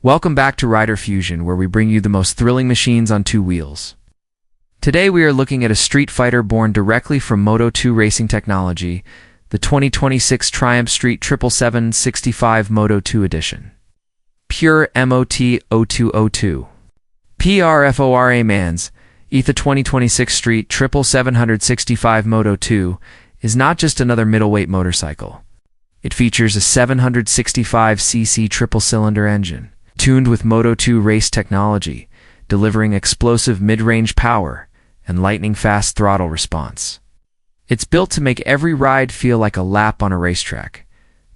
Welcome back to Rider Fusion, where we bring you the most thrilling machines on two wheels. Today we are looking at a Streetfighter born directly from Moto2 racing technology, the 2026 Triumph Street 77765 Moto2 edition. Pure Moto202. PRFORA Mans, the 2026 Street 77765 Moto2 is not just another middleweight motorcycle. It features a 765cc triple-cylinder engine, tuned with Moto2 race technology, delivering explosive mid-range power and lightning-fast throttle response. It's built to make every ride feel like a lap on a racetrack.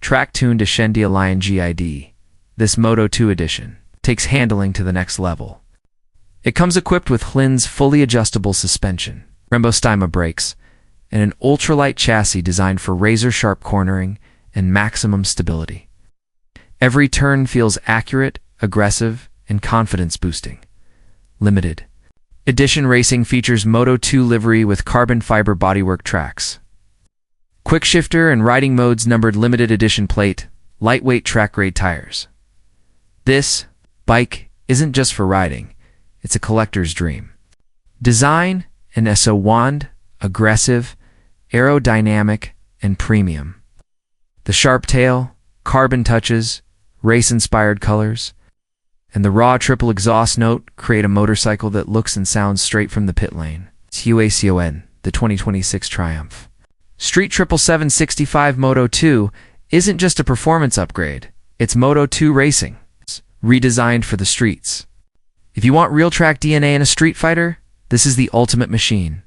Track-tuned to Shendia Lion GID, this Moto2 edition takes handling to the next level. It comes equipped with Hlin's fully adjustable suspension, Brembo Styma brakes, and an ultralight chassis designed for razor-sharp cornering and maximum stability. Every turn feels accurate, aggressive, and confidence-boosting. Limited Edition Racing features Moto2 livery with carbon fiber bodywork tracks. Quick shifter and riding modes numbered limited edition plate, lightweight track-grade tires. This bike isn't just for riding, it's a collector's dream. Design and SO1, aggressive, aerodynamic, and premium. The sharp tail, carbon touches, race-inspired colors, and the raw triple exhaust note create a motorcycle that looks and sounds straight from the pit lane. It's UACON, the 2026 Triumph. Street 77765 Moto2 isn't just a performance upgrade, it's Moto2 racing. It's redesigned for the streets. If you want real track DNA in a Streetfighter, this is the ultimate machine.